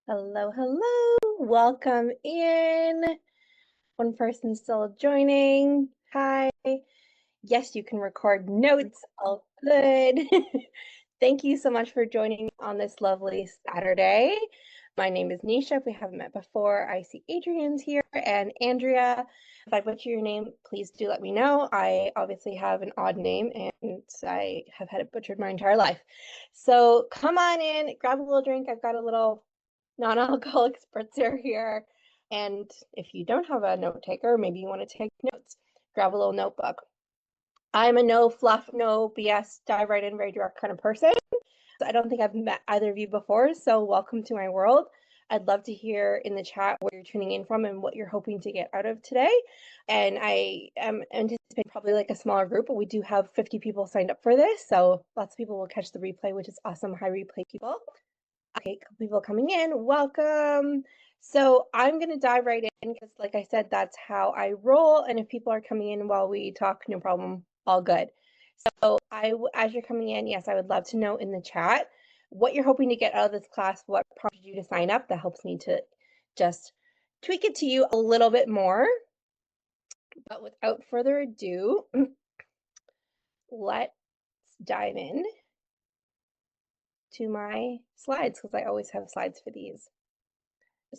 Hello, hello. Welcome in. One person still joining. Hi. Yes, you can record notes. All good. Thank you so much for joining on this lovely Saturday. My name is Nisha. If we haven't met before, I see Adrian's here and Andrea. If I butcher your name, please do let me know. I obviously have an odd name and I have had it butchered my entire life. So come on in, grab a little drink. I've got a little non-alcoholic spritzer here. And if you don't have a note taker, maybe you want to take notes, grab a little notebook. I'm a no fluff, no BS, dive right in, very direct kind of person. So I don't think I've met either of you before, so welcome to my world. I'd love to hear in the chat where you're tuning in from and what you're hoping to get out of today. And I am anticipating probably like a smaller group, but we do have 50 people signed up for this, so lots of people will catch the replay, which is awesome. Hi, replay people. Okay, a couple people coming in. Welcome. So I'm going to dive right in because, like I said, that's how I roll. And if people are coming in while we talk, no problem, all good. So as you're coming in, yes, I would love to know in the chat what you're hoping to get out of this class, what prompted you to sign up. That helps me to just tweak it to you a little bit more. But without further ado, let's dive in to my slides because I always have slides for these.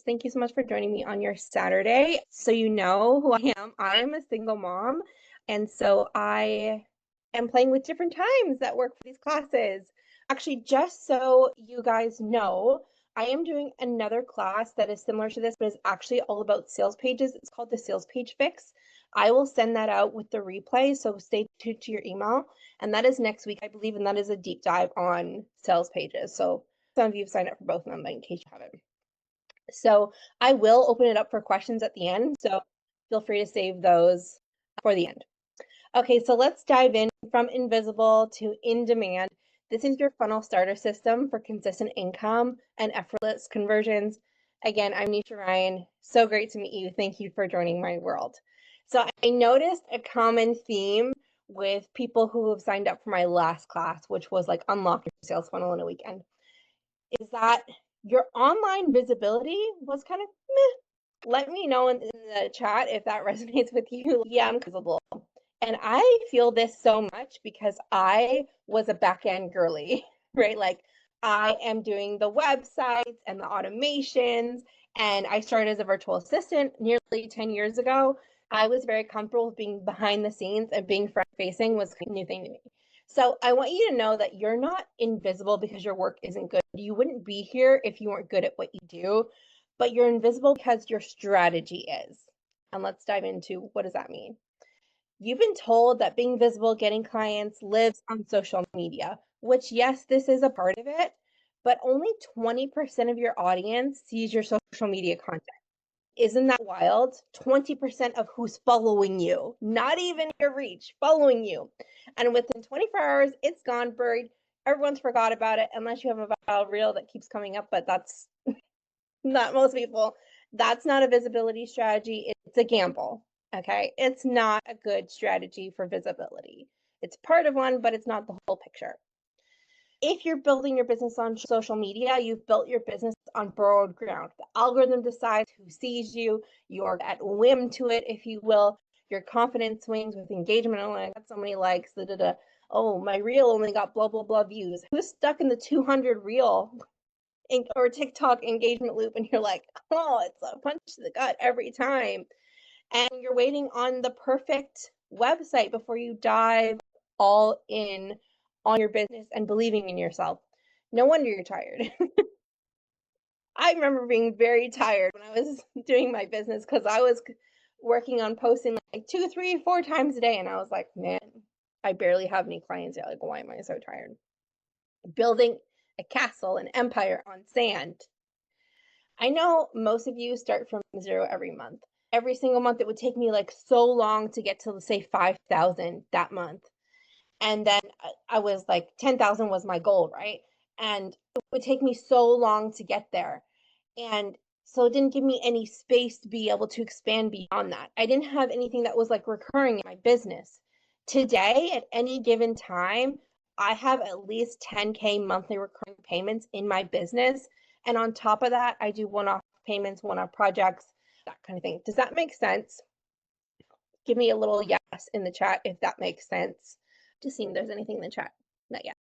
Thank you so much for joining me on your Saturday. So you know who I am. I am a single mom, and so I am playing with different times that work for these classes. Actually, just so you guys know, I am doing another class that is similar to this, but is actually all about sales pages. It's called the Sales Page Fix. I will send that out with the replay, so stay tuned to your email. And that is next week, I believe, and that is a deep dive on sales pages. So some of you have signed up for both of them, but in case you haven't. So I will open it up for questions at the end, so feel free to save those for the end. Okay, so let's dive in from invisible to in demand. This is your funnel starter system for consistent income and effortless conversions. Again, I'm Nisha Ryan. So great to meet you. Thank you for joining my world. So I noticed a common theme with people who have signed up for my last class, which was like unlock your sales funnel in a weekend, is that your online visibility was kind of meh. Let me know in the chat if that resonates with you. Yeah, I'm visible. And I feel this so much because I was a back-end girly, right? Like I am doing the websites and the automations, and I started as a virtual assistant nearly 10 years ago. I was very comfortable with being behind the scenes, and being front-facing was a new thing to me. So I want you to know that you're not invisible because your work isn't good. You wouldn't be here if you weren't good at what you do, but you're invisible because your strategy is. And let's dive into what does that mean? You've been told that being visible, getting clients lives on social media, which yes, this is a part of it, but only 20% of your audience sees your social media content. Isn't that wild? 20% of who's following you, not even your reach, following you. And within 24 hours, it's gone, buried. Everyone's forgot about it, unless you have a viral reel that keeps coming up, but that's not most people. That's not a visibility strategy. It's a gamble. Okay. It's not a good strategy for visibility. It's part of one, but it's not the whole picture. If you're building your business on social media, you've built your business on borrowed ground. The algorithm decides who sees you. You're at whim to it, if you will. Your confidence swings with engagement. Oh, I got so many likes. Da, da, da. Oh, my reel only got blah, blah, blah views. Who's stuck in the 200 reel or TikTok engagement loop? And you're like, oh, it's a punch to the gut every time. And you're waiting on the perfect website before you dive all in on your business and believing in yourself. No wonder you're tired. I remember being very tired when I was doing my business because I was working on posting like 2, 3, 4 times a day. And I was like, man, I barely have any clients yet. Like, why am I so tired? Building a castle, an empire on sand. I know most of you start from zero every month. Every single month, it would take me like so long to get to, say, 5,000 that month. And then I was like, 10,000 was my goal, right? And it would take me so long to get there. And so it didn't give me any space to be able to expand beyond that. I didn't have anything that was like recurring in my business. Today, at any given time, I have at least 10K monthly recurring payments in my business. And on top of that, I do one-off payments, one-off projects, that kind of thing. Does that make sense? Give me a little yes in the chat if that makes sense. Just seeing if there's anything in the chat. Not yet.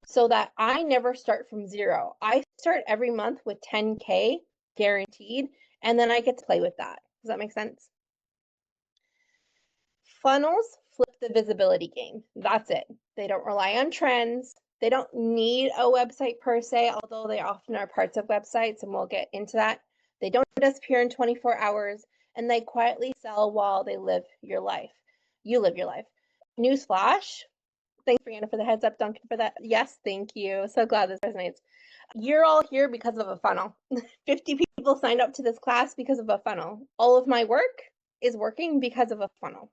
So that I never start from zero. I start every month with 10K guaranteed, and then I get to play with that. Does that make sense? Funnels flip the visibility game. That's it. They don't rely on trends. They don't need a website per se, although they often are parts of websites, and we'll get into that. They don't disappear in 24 hours, and they quietly sell while they live your life. You live your life. Newsflash. Thanks, Brianna, for the heads up. Duncan, for that. Yes, thank you. So glad this resonates. You're all here because of a funnel. 50 people signed up to this class because of a funnel. All of my work is working because of a funnel.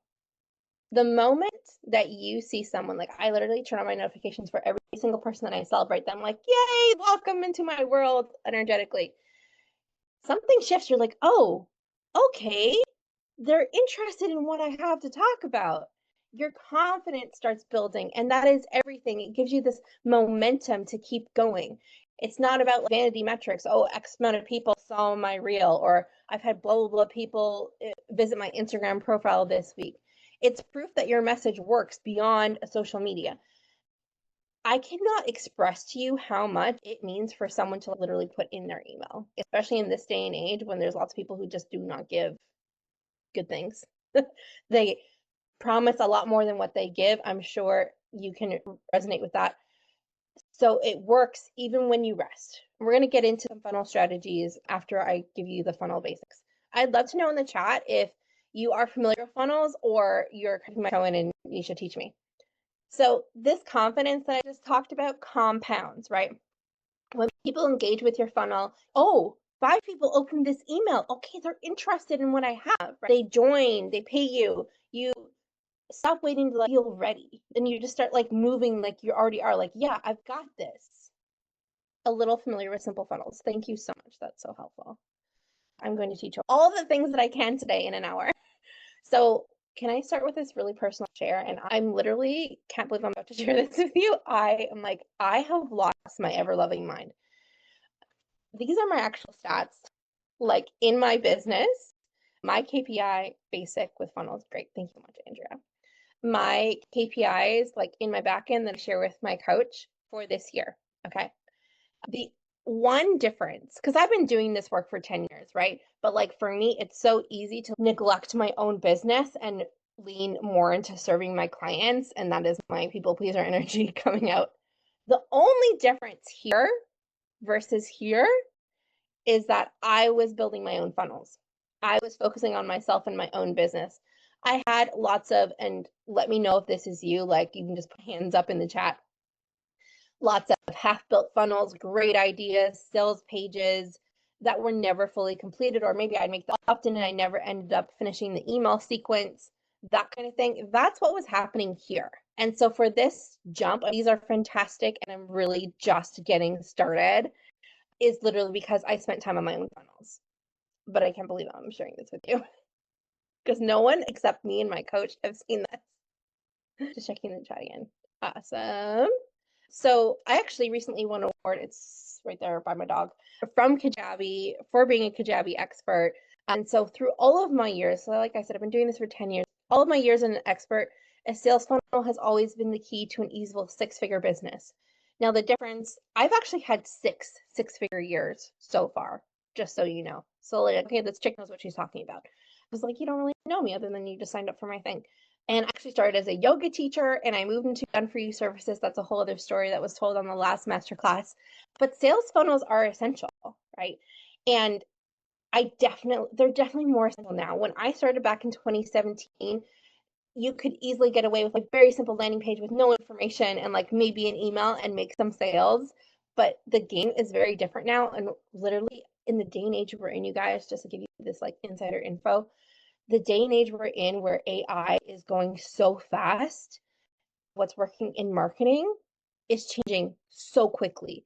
The moment that you see someone, like I literally turn on my notifications for every single person that I celebrate them, like, yay, welcome into my world energetically. Something shifts. You're like, oh, okay, they're interested in what I have to talk about. Your confidence starts building, and that is everything. It gives you this momentum to keep going. It's not about vanity metrics. Oh, X amount of people saw my reel, or I've had blah, blah, blah people visit my Instagram profile this week. It's proof that your message works beyond social media. I cannot express to you how much it means for someone to literally put in their email, especially in this day and age when there's lots of people who just do not give good things. They promise a lot more than what they give. I'm sure you can resonate with that. So it works even when you rest. We're going to get into some funnel strategies after I give you the funnel basics. I'd love to know in the chat if you are familiar with funnels or you're my toe in and you should teach me. So this confidence that I just talked about compounds, right? When people engage with your funnel, oh, 5 people opened this email. Okay, they're interested in what I have. Right? They join, they pay you. You stop waiting to feel ready. And you just start moving like you already are. Like, yeah, I've got this. A little familiar with simple funnels. Thank you so much. That's so helpful. I'm going to teach you all the things that I can today in an hour. So can I start with this really personal share? And I'm literally can't believe I'm about to share this with you. I am like, I have lost my ever-loving mind. These are my actual stats. Like in my business, my KPI basic with funnels. Great. Thank you so much, Andrea. My KPIs, like in my backend that I share with my coach for this year. Okay. The one difference, because I've been doing this work for 10 years, right? But for me, it's so easy to neglect my own business and lean more into serving my clients. And that is my people pleaser energy coming out. The only difference here versus here is that I was building my own funnels. I was focusing on myself and my own business. I had lots of, and let me know if this is you, you can just put hands up in the chat. Lots of half-built funnels, great ideas, sales pages that were never fully completed, or maybe I'd make the opt-in and I never ended up finishing the email sequence, that kind of thing. That's what was happening here. And so for this jump, these are fantastic, and I'm really just getting started, is literally because I spent time on my own funnels. But I can't believe I'm sharing this with you because no one except me and my coach have seen this. Just checking the chat again. Awesome. So I actually recently won an award. It's right there by my dog from Kajabi for being a Kajabi expert. And so through all of my years, so like I said, I've been doing this for 10 years. All of my years as an expert, a sales funnel has always been the key to an easy six-figure business. Now the difference, I've actually had six-figure years so far, just so you know. So okay, this chick knows what she's talking about. I was like, you don't really know me other than you just signed up for my thing. And I actually started as a yoga teacher, and I moved into done for you services. That's a whole other story that was told on the last masterclass. But sales funnels are essential, right? And they're definitely more essential now. When I started back in 2017, you could easily get away with a very simple landing page with no information and maybe an email and make some sales. But the game is very different now. And literally in the day and age we're in, you guys, just to give you this insider info, the day and age we're in where AI is going so fast, what's working in marketing is changing so quickly.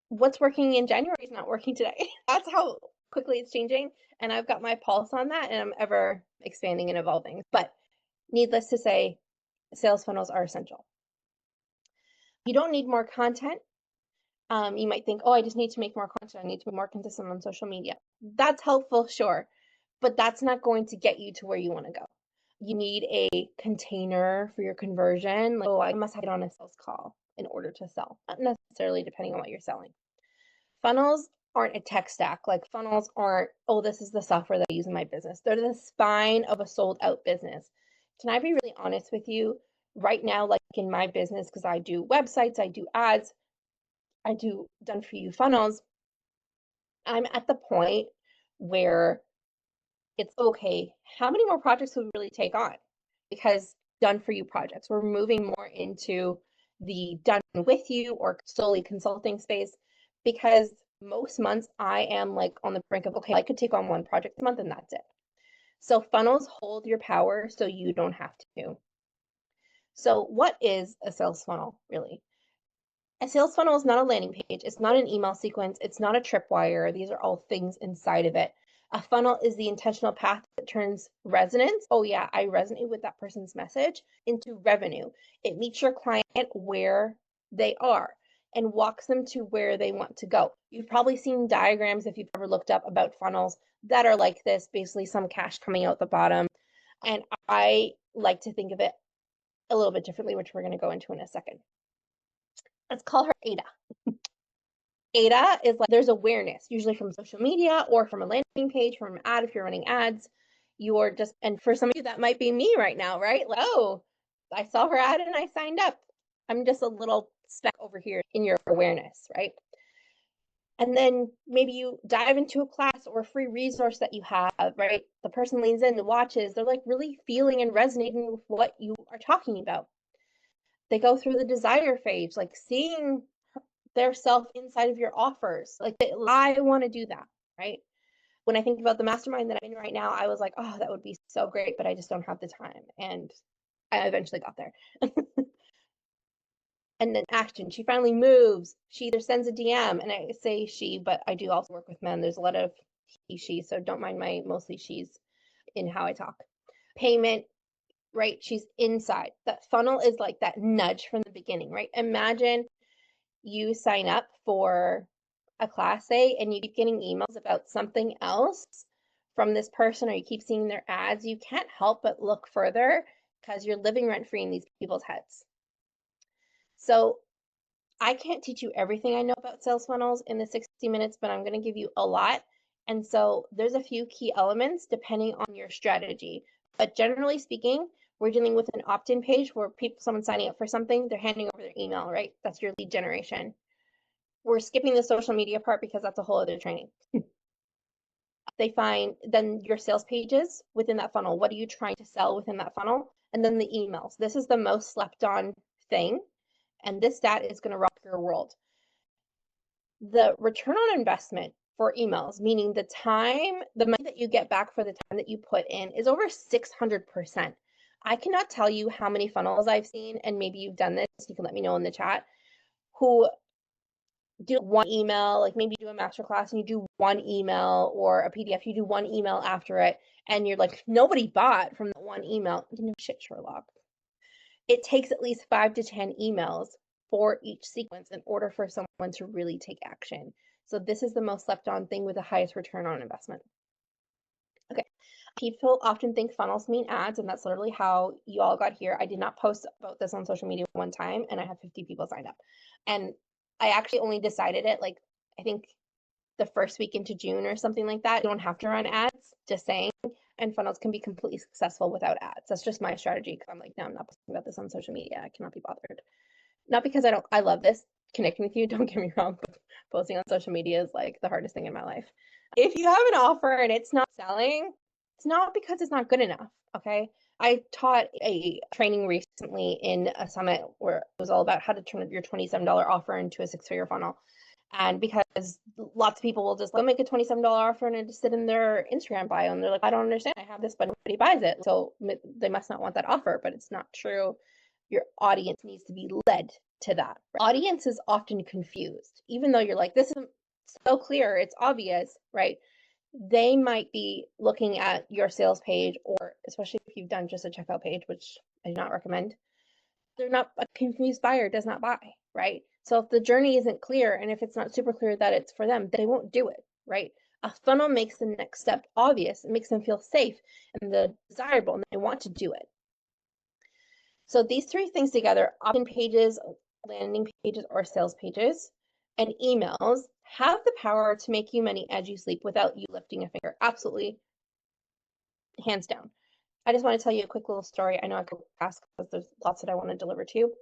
What's working in January is not working today. That's how quickly it's changing. And I've got my pulse on that, and I'm ever expanding and evolving. But needless to say, sales funnels are essential. You don't need more content. You might think, oh, I just need to make more content. I need to be more consistent on social media. That's helpful, sure, but that's not going to get you to where you want to go. You need a container for your conversion. Like, oh, I must have it on a sales call in order to sell. Not necessarily, depending on what you're selling. Funnels aren't a tech stack. Like, funnels aren't, oh, this is the software that I use in my business. They're the spine of a sold out business. Can I be really honest with you? Right now, like in my business, because I do websites, I do ads, I do done for you funnels, I'm at the point where it's okay. How many more projects would we really take on? Because done for you projects, we're moving more into the done with you or solely consulting space, because most months I am like on the brink of, okay, I could take on one project a month and that's it. So funnels hold your power so you don't have to. So what is a sales funnel really? A sales funnel is not a landing page. It's not an email sequence. It's not a tripwire. These are all things inside of it. A funnel is the intentional path that turns resonance, oh yeah, I resonate with that person's message, into revenue. It meets your client where they are and walks them to where they want to go. You've probably seen diagrams, if you've ever looked up about funnels, that are like this, basically some cash coming out the bottom. And I like to think of it a little bit differently, which we're going to go into in a second. Let's call her Ada. Ada is like, there's awareness, usually from social media or from a landing page, from an ad, if you're running ads. You're just, and for some of you, that might be me right now, right? Like, oh, I saw her ad and I signed up. I'm just a little speck over here in your awareness, right? And then maybe you dive into a class or a free resource that you have, right? The person leans in, watches, they're like really feeling and resonating with what you are talking about. They go through the desire phase, like seeing their self inside of your offers. Like, I want to do that, right? When I think about the mastermind that I'm in right now, I was like, oh, that would be so great, but I just don't have the time. And I eventually got there. And then action. She finally moves. She either sends a DM, and I say she, but I do also work with men. There's a lot of he, she, so don't mind my mostly she's in how I talk. Payment, right? She's inside. That funnel is like that nudge from the beginning, right? Imagine you sign up for a class, say, and you keep getting emails about something else from this person, or you keep seeing their ads, you can't help but look further because you're living rent free in these people's heads. So I can't teach you everything I know about sales funnels in the 60 minutes, but I'm going to give you a lot. And so there's a few key elements depending on your strategy. But generally speaking, we're dealing with an opt-in page where someone's signing up for something, they're handing over their email, right? That's your lead generation. We're skipping the social media part because that's a whole other training. They find then your sales pages within that funnel. What are you trying to sell within that funnel? And then the emails. This is the most slept on thing. And this stat is going to rock your world. The return on investment for emails, meaning the money that you get back for the time that you put in, is over 600%. I cannot tell you how many funnels I've seen, and maybe you've done this, you can let me know in the chat, who do one email, like maybe do a masterclass and you do one email or a PDF, you do one email after it, and you're like, nobody bought from that one email. No shit, Sherlock. It takes at least 5 to 10 emails for each sequence in order for someone to really take action. So this is the most slept on thing with the highest return on investment. Okay. People often think funnels mean ads, and that's literally how you all got here. I did not post about this on social media one time, and I had 50 people signed up. And I actually only decided it, like, I think the first week into June or something like that. You don't have to run ads, just saying. And funnels can be completely successful without ads. That's just my strategy, because I'm like, no, I'm not posting about this on social media. I cannot be bothered. Not because I love this, connecting with you, don't get me wrong, but posting on social media is like the hardest thing in my life. If you have an offer and it's not selling, it's not because it's not good enough, okay? I taught a training recently in a summit where it was all about how to turn your $27 offer into a 6-figure funnel. And because lots of people will just make a $27 offer and just sit in their Instagram bio, and they're like, I don't understand. I have this, but nobody buys it. So they must not want that offer, but it's not true. Your audience needs to be led to that. Audience is often confused, even though you're like, this is so clear, it's obvious, right? They might be looking at your sales page, or especially if you've done just a checkout page, which I do not recommend. They're not, a confused buyer does not buy, right? So if the journey isn't clear and if it's not super clear that it's for them, they won't do it, right? A funnel makes the next step obvious. It makes them feel safe and desirable, and they want to do it. So these three things together, opt-in pages, landing pages, or sales pages, and emails have the power to make you money as you sleep without you lifting a finger. Absolutely, hands down. I just want to tell you a quick little story. I know I could ask because there's lots that I want to deliver to you.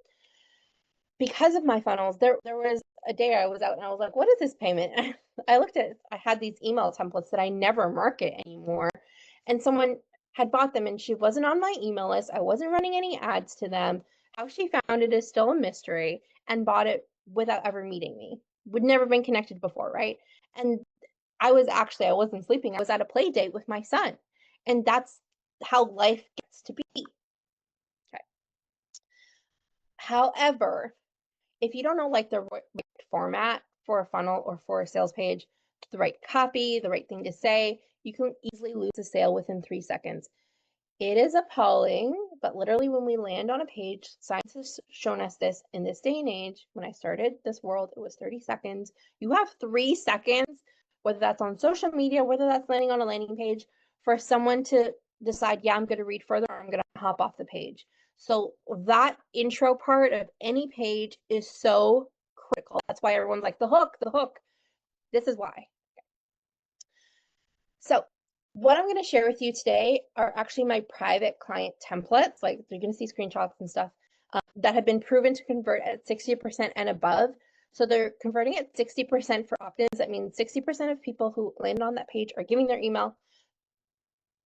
Because of my funnels, there was a day I was out and I was like, what is this payment? I looked at, I had these email templates that I never market anymore. And someone had bought them and she wasn't on my email list. I wasn't running any ads to them. How she found it is still a mystery, and bought it without ever meeting me. Would never been connected before, right? And I wasn't sleeping. I was at a play date with my son. And that's how life gets to be. Okay. However, if you don't know like the right format for a funnel or for a sales page, the right copy, the right thing to say, you can easily lose a sale within 3 seconds. It is appalling, but literally when we land on a page, science has shown us this in this day and age. When I started this world, it was 30 seconds. You have 3 seconds, whether that's on social media, whether that's landing on a landing page, for someone to decide, yeah, I'm going to read further, or I'm going to hop off the page. So that intro part of any page is so critical. That's why everyone's like, the hook, the hook. This is why. So what I'm going to share with you today are actually my private client templates. Like you're going to see screenshots and stuff that have been proven to convert at 60% and above. So they're converting at 60% for opt-ins. That means 60% of people who land on that page are giving their email.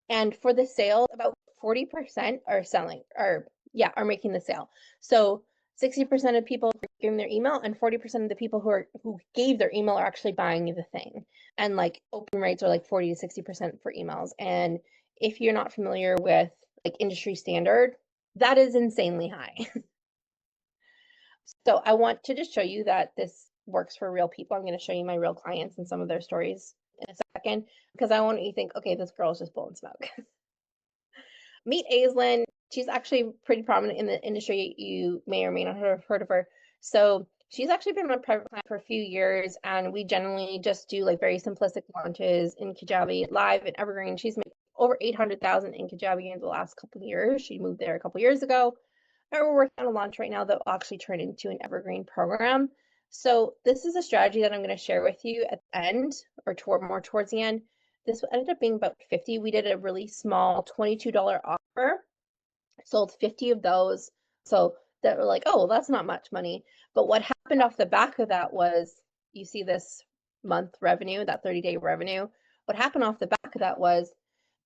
And for the sale, about 40% are selling, are making the sale. So 60% of people are giving their email, and 40% of the people who gave their email are actually buying the thing. And like open rates are like 40 to 60% for emails. And if you're not familiar with like industry standard, that is insanely high. So I want to just show you that this works for real people. I'm going to show you my real clients and some of their stories in a second, because I want you to think, okay, this girl is just blowing smoke. Meet Aislinn. She's actually pretty prominent in the industry. You may or may not have heard of her. So she's actually been my private client for a few years, and we generally just do like very simplistic launches in Kajabi live and Evergreen. She's made over 800,000 in Kajabi in the last couple of years. She moved there a couple of years ago. And we're working on a launch right now that will actually turn into an Evergreen program. So this is a strategy that I'm going to share with you at the end, or more towards the end. This ended up being about 50. We did a really small $22 offer, sold 50 of those. So that were like, oh, well, that's not much money. But what happened off the back of that was, you see this month revenue, that 30-day revenue. What happened off the back of that was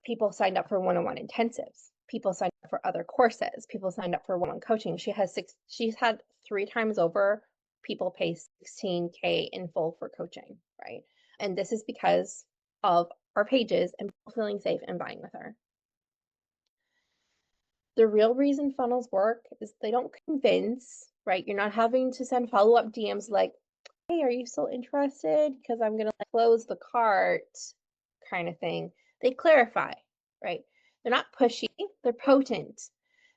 people signed up for one-on-one intensives. People signed up for other courses. People signed up for one-on-one coaching. She's had 3 times over people pay $16K in full for coaching, right? And this is because of our pages and people feeling safe and buying with her. The real reason funnels work is they don't convince, right? You're not having to send follow-up DMs like, hey, are you still interested? Because I'm going to close the cart kind of thing. They clarify, right? They're not pushy, they're potent.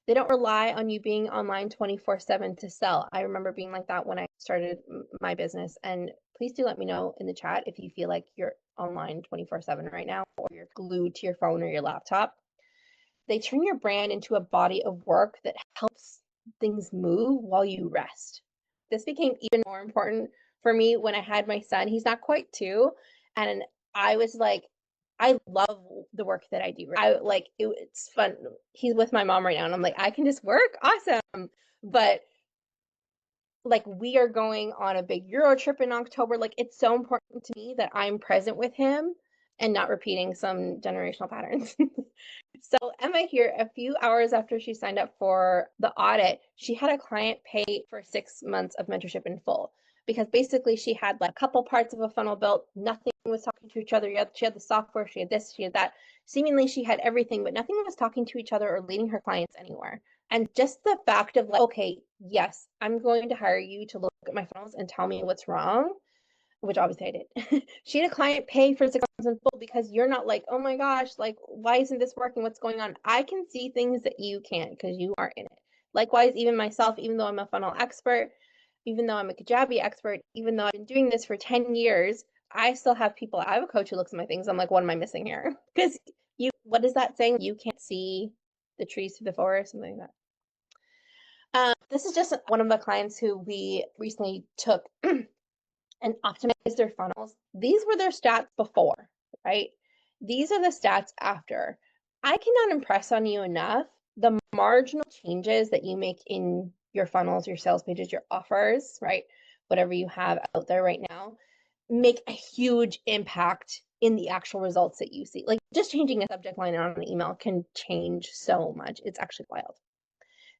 They don't rely on you being online 24/7 to sell. I remember being like that when I started my business. And please do let me know in the chat if you feel like you're online 24/7 right now, or you're glued to your phone or your laptop. They turn your brand into a body of work that helps things move while you rest. This became even more important for me when I had my son. He's not quite 2. And I was like, I love the work that I do. It's fun. He's with my mom right now, and I'm like, I can just work. Awesome. But like, we are going on a big Euro trip in October. Like, it's so important to me that I'm present with him and not repeating some generational patterns. So Emma here, a few hours after she signed up for the audit, she had a client pay for 6 months of mentorship in full, because basically she had like a couple parts of a funnel built. Nothing was talking to each other yet. She had the software, she had this, she had that. Seemingly she had everything, but nothing was talking to each other or leading her clients anywhere. And just the fact of like, okay, yes, I'm going to hire you to look at my funnels and tell me what's wrong, which obviously I did. She had a client pay for 6 months in full, because you're not like, oh my gosh, like, why isn't this working? What's going on? I can see things that you can't because you aren't in it. Likewise, even myself, even though I'm a funnel expert, even though I'm a Kajabi expert, even though I've been doing this for 10 years, I still have people. I have a coach who looks at my things. I'm like, what am I missing here? Because what is that saying? You can't see the trees through the forest, something like that. This is just one of the clients who we recently took and optimized their funnels. These were their stats before, right? These are the stats after. I cannot impress on you enough the marginal changes that you make in your funnels, your sales pages, your offers, right? Whatever you have out there right now, make a huge impact in the actual results that you see. Like just changing a subject line on an email can change so much. It's actually wild.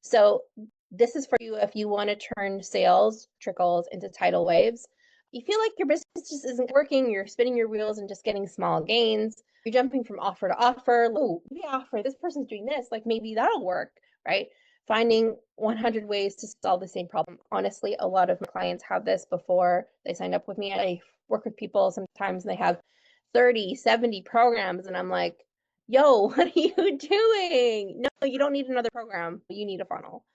So this is for you if you want to turn sales trickles into tidal waves. You feel like your business just isn't working, you're spinning your wheels and just getting small gains. You're jumping from offer to offer. Oh, maybe offer, this person's doing this, like maybe that'll work, right? Finding 100 ways to solve the same problem. Honestly, a lot of my clients have this before they signed up with me. I work with people sometimes and they have 30, 70 programs, and I'm like, yo, what are you doing? No, you don't need another program. You need a funnel.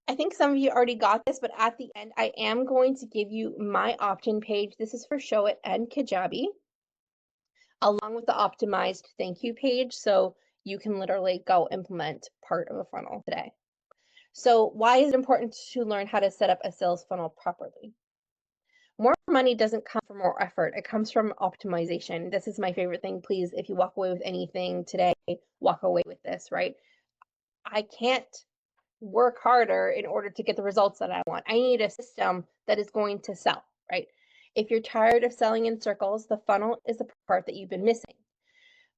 I think some of you already got this, but at the end, I am going to give you my opt-in page. This is for Showit and Kajabi, along with the optimized thank you page. So you can literally go implement part of a funnel today. So why is it important to learn how to set up a sales funnel properly? More money doesn't come from more effort. It comes from optimization. This is my favorite thing. Please, if you walk away with anything today, walk away with this, right? I can't work harder in order to get the results that I want. I need a system that is going to sell, right? If you're tired of selling in circles, the funnel is the part that you've been missing.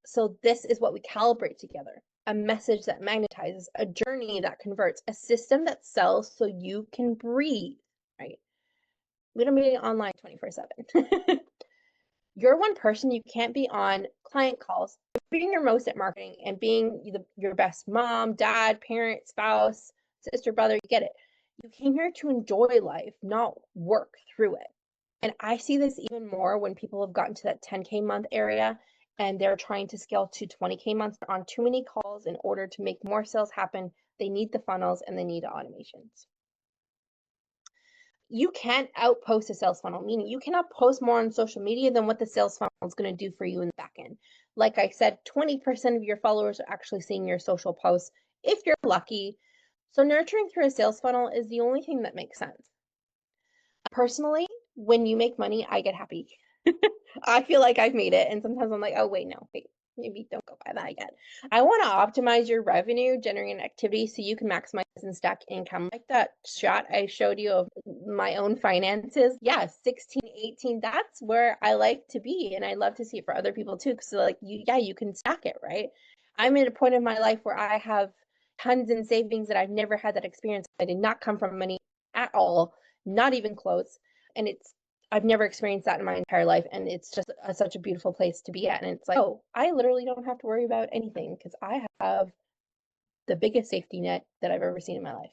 So this is what we calibrate together. A message that magnetizes, a journey that converts, a system that sells so you can breathe, right? We don't be online 24/7. You're one person, you can't be on client calls, being your most at marketing and being your best mom, dad, parent, spouse, sister, brother, you get it. You came here to enjoy life, not work through it. And I see this even more when people have gotten to that 10K month area and they're trying to scale to 20K months. They're on too many calls in order to make more sales happen. They need the funnels and they need automations. You can't outpost a sales funnel, meaning you cannot post more on social media than what the sales funnel is going to do for you in the back end. Like I said, 20% of your followers are actually seeing your social posts if you're lucky. So nurturing through a sales funnel is the only thing that makes sense. Personally, when you make money, I get happy. I feel like I've made it. And sometimes I'm like, oh, wait, no, wait, maybe don't go by that yet. I want to optimize your revenue generating activity so you can maximize and stack income. Like that shot I showed you of my own finances. Yeah, 16, 18, that's where I like to be. And I love to see it for other people too. Because like you can stack it, right? I'm at a point in my life where I have tons in savings that I've never had that experience. I did not come from money at all, not even close. And I've never experienced that in my entire life. And it's just such a beautiful place to be at. And it's like, oh, I literally don't have to worry about anything because I have the biggest safety net that I've ever seen in my life.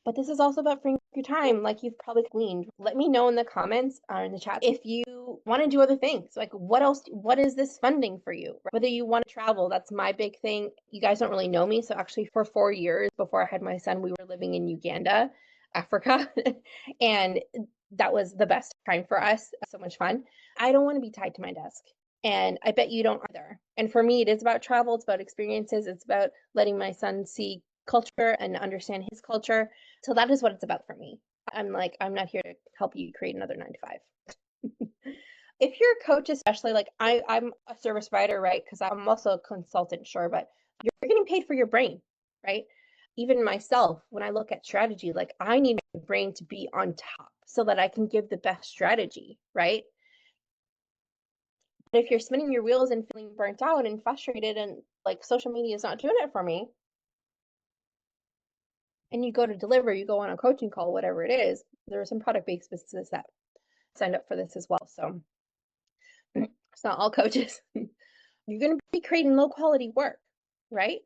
But this is also about freeing your time, like you've probably gleaned. Let me know in the comments or in the chat if you want to do other things. Like what is this funding for you? Whether you want to travel, that's my big thing. You guys don't really know me. So actually for 4 years before I had my son, we were living in Uganda, Africa. And that was the best time for us. So much fun. I don't want to be tied to my desk. And I bet you don't either. And for me, it is about travel. It's about experiences. It's about letting my son see culture and understand his culture. So that is what it's about for me. I'm not here to help you create another 9 to 5. If you're a coach, especially like I'm a service provider, right? Because I'm also a consultant, sure, but you're getting paid for your brain, right? Even myself, when I look at strategy, like I need my brain to be on top so that I can give the best strategy, right? But if you're spinning your wheels and feeling burnt out and frustrated and like social media is not doing it for me, and you go to deliver, you go on a coaching call, whatever it is, there are some product-based businesses that signed up for this as well. So it's not all coaches. You're going to be creating low quality work, right?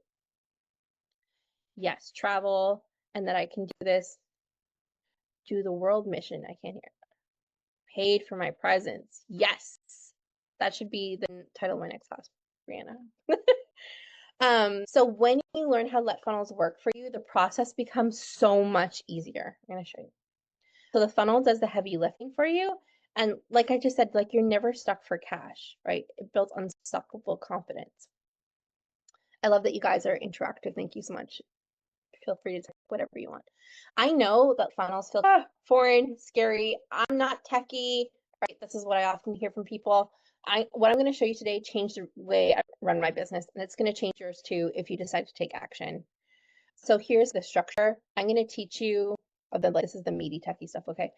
Yes, travel, and that I can do this, do the world mission. I can't hear. Paid for my presence. Yes, that should be the title of my next class, Brianna. So when you learn how to let funnels work for you, the process becomes so much easier. I'm going to show you. So the funnel does the heavy lifting for you. And like I just said, like you're never stuck for cash, right? It builds unstoppable confidence. I love that you guys are interactive. Thank you so much. Feel free to type whatever you want. I know that funnels feel foreign, scary. I'm not techie, right? This is what I often hear from people. What I'm going to show you today changed the way I run my business, and it's going to change yours too if you decide to take action. So here's the structure. I'm going to teach you, this is the meaty techie stuff, okay?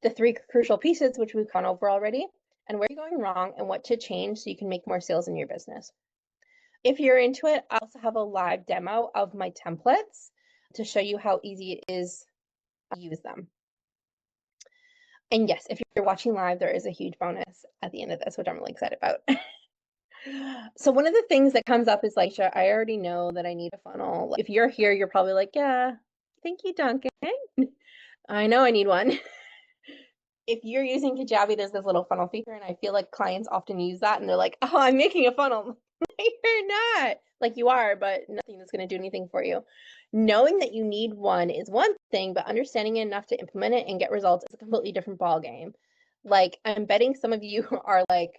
The 3 crucial pieces, which we've gone over already, and where you're going wrong and what to change so you can make more sales in your business. If you're into it, I also have a live demo of my templates to show you how easy it is to use them. And yes, if you're watching live, there is a huge bonus at the end of this, which I'm really excited about. So one of the things that comes up is like, I already know that I need a funnel. If you're here, you're probably like, yeah, thank you, Duncan. I know I need one. If you're using Kajabi, there's this little funnel feature, and I feel like clients often use that, and they're like, oh, I'm making a funnel. You're not. Like you are, but nothing that's going to do anything for you. Knowing that you need one is one thing, but understanding it enough to implement it and get results is a completely different ball game. Like, I'm betting some of you are like,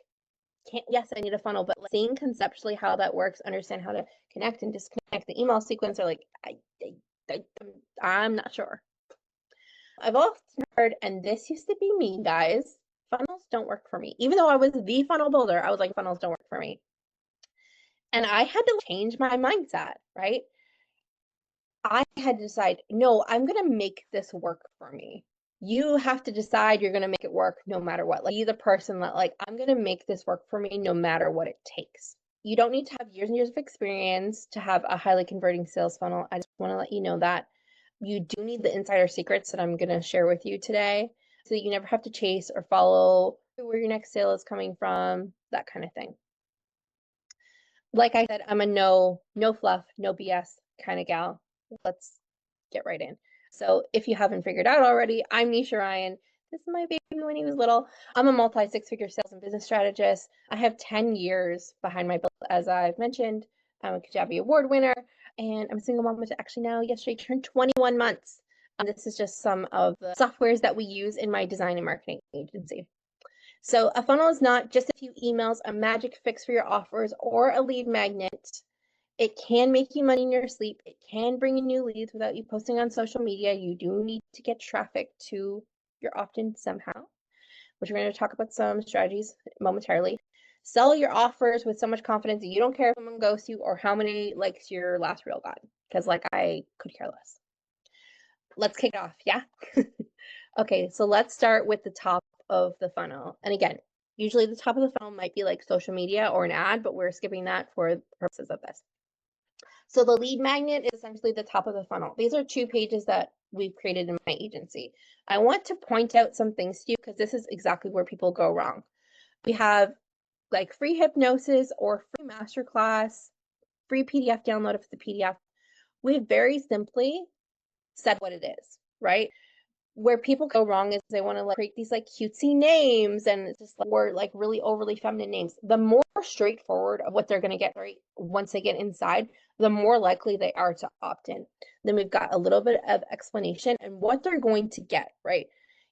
yes, I need a funnel, but seeing conceptually how that works, understand how to connect and disconnect the email sequence, are like, I'm not sure. I've often heard, and this used to be me, guys, funnels don't work for me. Even though I was the funnel builder, I was like, funnels don't work for me. And I had to change my mindset, right? I had to decide, no, I'm going to make this work for me. You have to decide you're going to make it work no matter what. Like, be the person that, like, I'm going to make this work for me no matter what it takes. You don't need to have years and years of experience to have a highly converting sales funnel. I just want to let you know that. You do need the insider secrets that I'm going to share with you today so that you never have to chase or follow where your next sale is coming from, that kind of thing. Like I said, I'm a no fluff, no BS kind of gal. Let's get right in. So if you haven't figured out already, I'm Nisha Ryan. This is my baby when he was little. I'm a multi-6-figure sales and business strategist. I have 10 years behind my belt, as I've mentioned. I'm a Kajabi award winner, and I'm a single mom, which actually now yesterday turned 21 months. This is just some of the softwares that we use in my design and marketing agency. So a funnel is not just a few emails, a magic fix for your offers, or a lead magnet. It can make you money in your sleep. It can bring in new leads without you posting on social media. You do need to get traffic to your opt-in somehow, which we're going to talk about some strategies momentarily. Sell your offers with so much confidence that you don't care if someone ghosts you or how many likes your last reel got, because like I could care less. Let's kick it off, yeah? Okay, so let's start with the top of the funnel. And again, usually the top of the funnel might be like social media or an ad, but we're skipping that for the purposes of this. So the lead magnet is essentially the top of the funnel. These are 2 pages that we've created in my agency. I want to point out some things to you because this is exactly where people go wrong. We have like free hypnosis or free masterclass, free PDF download if it's a PDF. We very simply said what it is, right? Where people go wrong is they want to like create these like cutesy names and it's just like, or like really overly feminine names. The more straightforward of what they're going to get right once they get inside, the more likely they are to opt in. Then we've got a little bit of explanation and what they're going to get, right?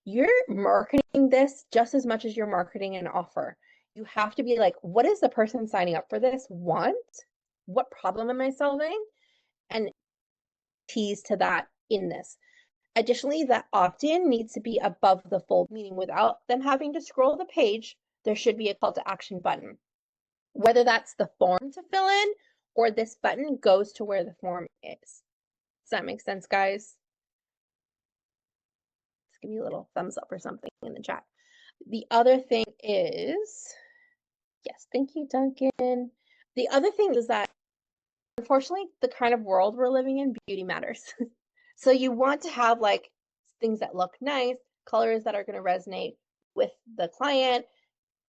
You're marketing this just as much as you're marketing an offer. You have to be like, what is the person signing up for this want? What problem am I solving? And tease to that in this. Additionally, that opt-in needs to be above the fold, meaning without them having to scroll the page, there should be a call to action button. Whether that's the form to fill in or this button goes to where the form is. Does that make sense, guys? Just give me a little thumbs up or something in the chat. The other thing is, yes, thank you, Duncan. The other thing is that, unfortunately, the kind of world we're living in, beauty matters. So you want to have like things that look nice, colors that are going to resonate with the client,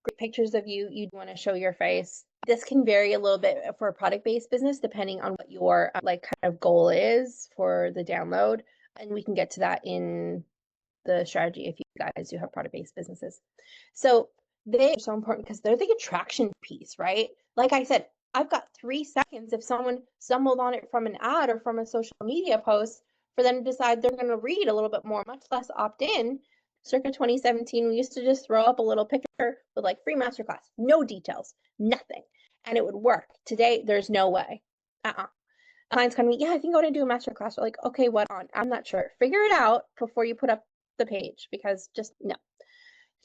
great pictures of you. You want to show your face. This can vary a little bit for a product-based business depending on what your like kind of goal is for the download. And we can get to that in the strategy if you guys do have product-based businesses. So they are so important because they're the attraction piece, right? Like I said, I've got 3 seconds if someone stumbled on it from an ad or from a social media post for them to decide they're going to read a little bit more, much less opt in. circa 2017, we used to just throw up a little picture with like free masterclass, no details, nothing, and it would work. Today, there's no way. Clients come to me, yeah, I think I want to do a masterclass. We're like, okay, what on? I'm not sure. Figure it out before you put up the page, because just no.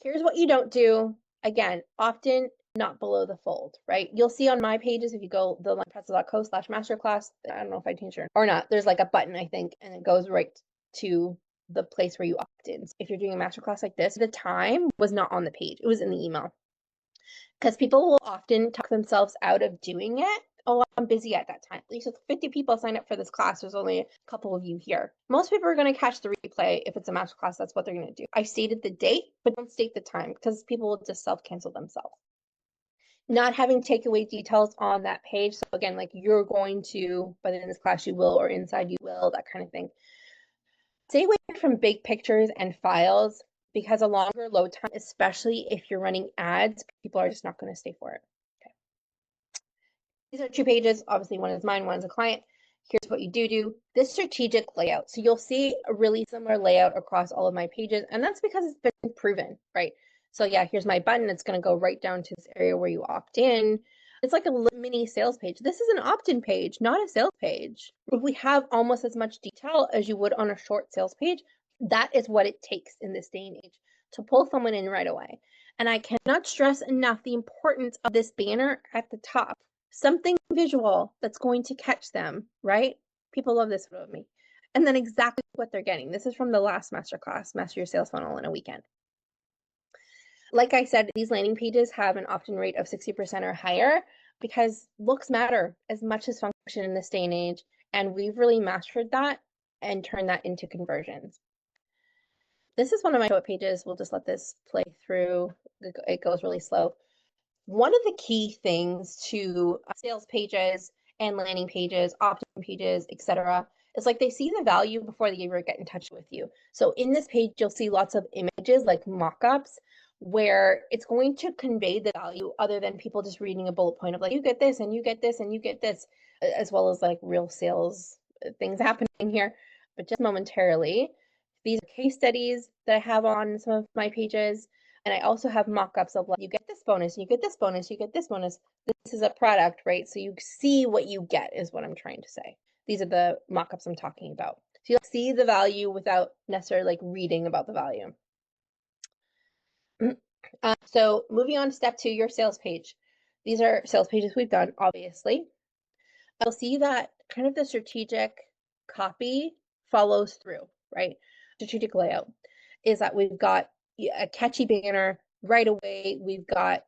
Here's what you don't do. Again, often not below the fold, right? You'll see on my pages, if you go theonlinepretzl.co/masterclass, I don't know if I changed it or not, there's like a button, I think, and it goes right to the place where you opt in. So if you're doing a masterclass like this, the time was not on the page. It was in the email. Because people will often talk themselves out of doing it. Oh, I'm busy at that time. At least 50 people signed up for this class. There's only a couple of you here. Most people are going to catch the replay. If it's a master class, that's what they're going to do. I stated the date, but don't state the time, because people will just self-cancel themselves. Not having takeaway details on that page. So again, like you're going to, by the end of this class, you will, or inside you will, that kind of thing. Stay away from big pictures and files, because a longer load time, especially if you're running ads, people are just not going to stay for it. Okay. These are 2 pages. Obviously, one is mine, one is a client. Here's what you do. This strategic layout. So you'll see a really similar layout across all of my pages, and that's because it's been proven, right? So yeah, here's my button. It's going to go right down to this area where you opt in. It's like a mini sales page. This is an opt-in page, not a sales page. If we have almost as much detail as you would on a short sales page, that is what it takes in this day and age to pull someone in right away. And I cannot stress enough the importance of this banner at the top. Something visual that's going to catch them, right? People love this about me. And then exactly what they're getting. This is from the last masterclass, Master Your Sales Funnel in a Weekend. Like I said, these landing pages have an opt-in rate of 60% or higher, because looks matter as much as function in this day and age. And we've really mastered that and turned that into conversions. This is one of my Showit pages. We'll just let this play through. It goes really slow. One of the key things to sales pages and landing pages, opt-in pages, etc., is like they see the value before they ever get in touch with you. So in this page, you'll see lots of images like mock-ups, where it's going to convey the value other than people just reading a bullet point of like, you get this and you get this and you get this, as well as like real sales things happening here. But just momentarily, these are case studies that I have on some of my pages. And I also have mock-ups of like, you get this bonus, you get this bonus, you get this bonus. This is a product, right? So you see what you get is what I'm trying to say. These are the mock-ups I'm talking about. So you'll see the value without necessarily like reading about the value. So moving on to step 2, your sales page. These are sales pages we've done, obviously. You'll see that kind of the strategic copy follows through, right? Strategic layout is that we've got a catchy banner right away. We've got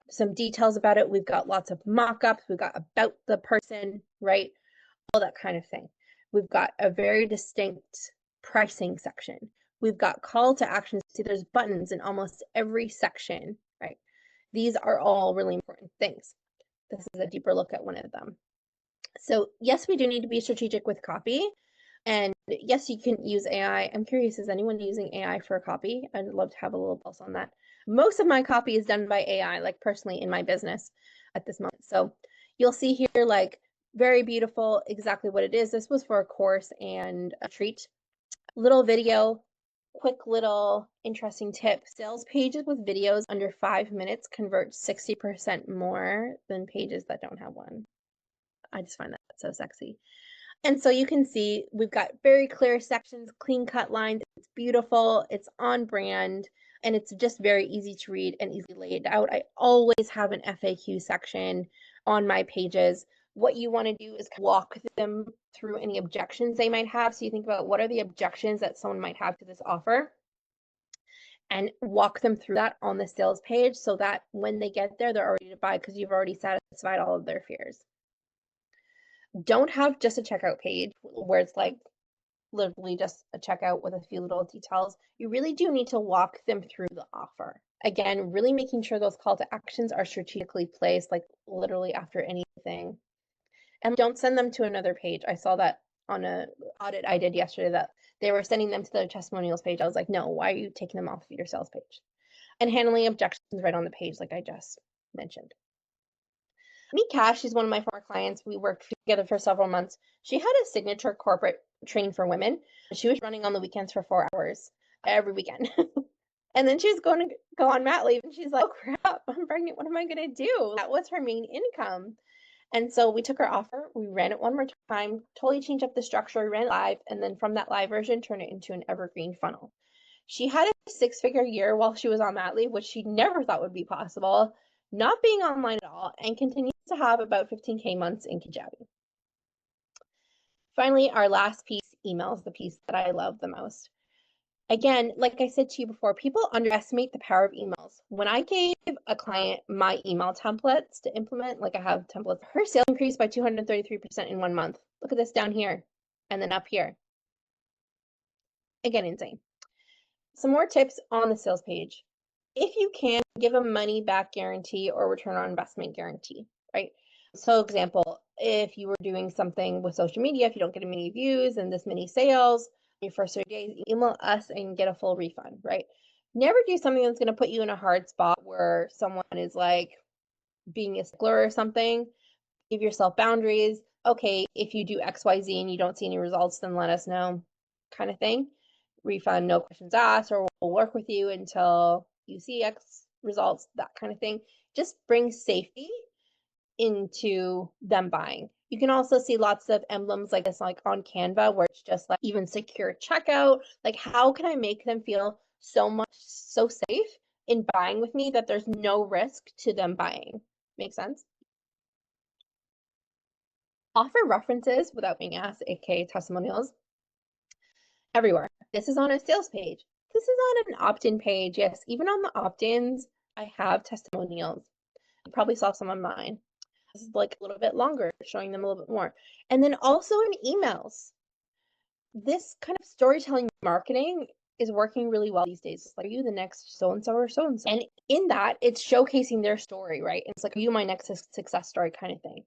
some details about it. We've got lots of mock-ups. We've got about the person, right? All that kind of thing. We've got a very distinct pricing section. We've got call to action. See, there's buttons in almost every section, right? These are all really important things. This is a deeper look at one of them. So yes, we do need to be strategic with copy. And yes, you can use AI. I'm curious, is anyone using AI for a copy? I'd love to have a little pulse on that. Most of my copy is done by AI, like personally in my business at this moment. So you'll see here, like, very beautiful, exactly what it is. This was for a course and a treat. Little video, quick little interesting tip. Sales pages with videos under 5 minutes convert 60% more than pages that don't have one. I just find that so sexy. And so you can see we've got very clear sections, clean cut lines. It's beautiful, it's on brand, and it's just very easy to read and easily laid out. I always have an FAQ section on my pages. What you want to do is walk them through any objections they might have. So you think about what are the objections that someone might have to this offer, and walk them through that on the sales page so that when they get there, they're already to buy because you've already satisfied all of their fears. Don't have just a checkout page where it's like literally just a checkout with a few little details. You really do need to walk them through the offer. Again, really making sure those call to actions are strategically placed, like literally after anything. And don't send them to another page. I saw that on an audit I did yesterday that they were sending them to their testimonials page. I was like, no, why are you taking them off of your sales page? And handling objections right on the page, like I just mentioned. Cash, she's one of my former clients. We worked together for several months. She had a signature corporate training for women. She was running on the weekends for 4 hours. every weekend. And then she was going to go on mat leave and she's like, oh crap, I'm pregnant. What am I going to do? That was her main income. And so we took her offer, we ran it one more time, totally changed up the structure, we ran it live, and then from that live version, turned it into an evergreen funnel. She had a 6-figure year while she was on mat leave, which she never thought would be possible, not being online at all, and continues to have about 15K months in Kajabi. Finally, our last piece, emails, the piece that I love the most. Again, like I said to you before, people underestimate the power of emails. When I gave a client my email templates to implement, like I have templates, her sales increased by 233% in 1 month. Look at this down here and then up here. Again, insane. Some more tips on the sales page. If you can, give a money back guarantee or return on investment guarantee, right? So example, if you were doing something with social media, if you don't get many views and this many sales, your first 30 days, email us and get a full refund, right? Never do something that's going to put you in a hard spot where someone is like being a stickler or something. Give yourself boundaries. Okay, if you do XYZ and you don't see any results, then let us know, kind of thing. Refund, no questions asked, or we'll work with you until you see X results, that kind of thing. Just bring safety into them buying. You can also see lots of emblems like this, like on Canva, where it's just like even secure checkout. Like, how can I make them feel so safe in buying with me that there's no risk to them buying? Make sense? Offer references without being asked, aka testimonials, everywhere. This is on a sales page. This is on an opt-in page. Yes, even on the opt-ins, I have testimonials. You probably saw some on mine. This is like a little bit longer, showing them a little bit more. And then also in emails. This kind of storytelling marketing is working really well these days. It's like, are you the next so-and-so or so-and-so? And in that, it's showcasing their story, right? It's like, are you my next success story kind of thing.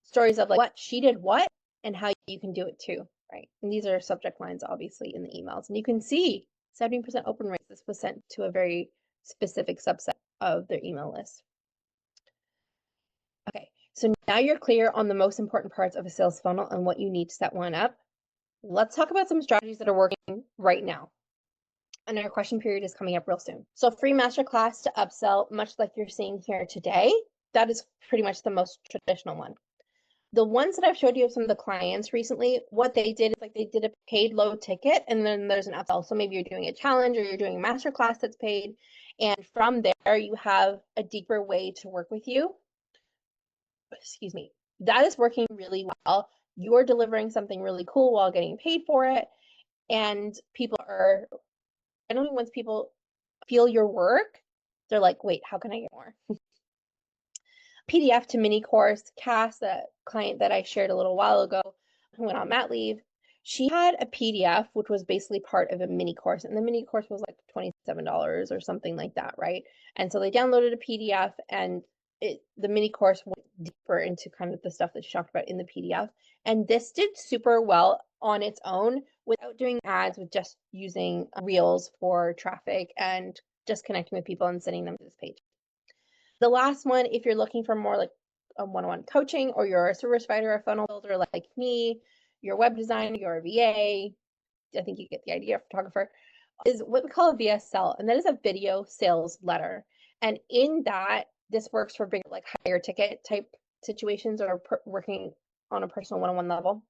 Stories of like what she did what and how you can do it too, right? And these are subject lines, obviously, in the emails. And you can see 70% open rates. This was sent to a very specific subset of their email list. Okay, so now you're clear on the most important parts of a sales funnel and what you need to set one up. Let's talk about some strategies that are working right now. And our question period is coming up real soon. So free masterclass to upsell, much like you're seeing here today, that is pretty much the most traditional one. The ones that I've showed you of some of the clients recently, what they did is like they did a paid low ticket and then there's an upsell. So maybe you're doing a challenge or you're doing a masterclass that's paid. And from there, you have a deeper way to work with you. Excuse me. That is working really well. You're delivering something really cool while getting paid for it. And people are, generally, once people feel your work, they're like, wait, how can I get more? PDF to mini course. Cass, the client that I shared a little while ago, who went on mat leave, she had a PDF, which was basically part of a mini course. And the mini course was like $27 or something like that, right? And so they downloaded a PDF and the mini course went deeper into kind of the stuff that she talked about in the PDF. And this did super well on its own without doing ads, with just using Reels for traffic and just connecting with people and sending them to this page. The last one, if you're looking for more like a one-on-one coaching, or you're a service provider, a funnel builder like me, you're a web designer, you're a VA, I think you get the idea, photographer, is what we call a VSL, and that is a video sales letter. And in that, this works for big, like higher ticket type situations, or working on a personal one-on-one level.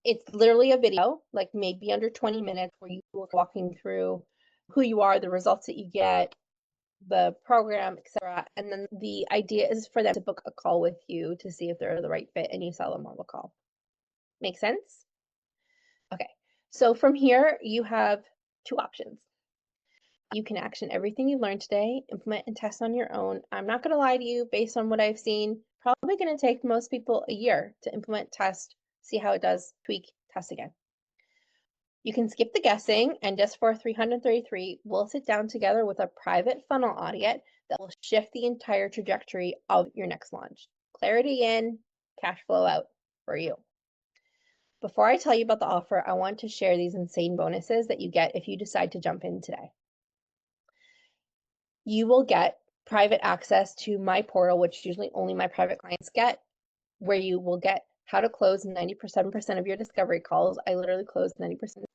It's literally a video, like maybe under 20 minutes, where you are walking through who you are, the results that you get, the program, etc. And then the idea is for them to book a call with you to see if they're the right fit, and you sell them on the call. Make sense? Okay, so from here, you have two options. You can action everything you learned today, implement and test on your own. I'm not going to lie to you, based on what I've seen, probably going to take most people a year to implement, test, see how it does, tweak, test again. You can skip the guessing, and just for 333, we'll sit down together with a private funnel audit that will shift the entire trajectory of your next launch. Clarity in, cash flow out for you. Before I tell you about the offer, I want to share these insane bonuses that you get if you decide to jump in today. You will get private access to my portal, which usually only my private clients get, where you will get how to close 97% of your discovery calls. I literally closed 97%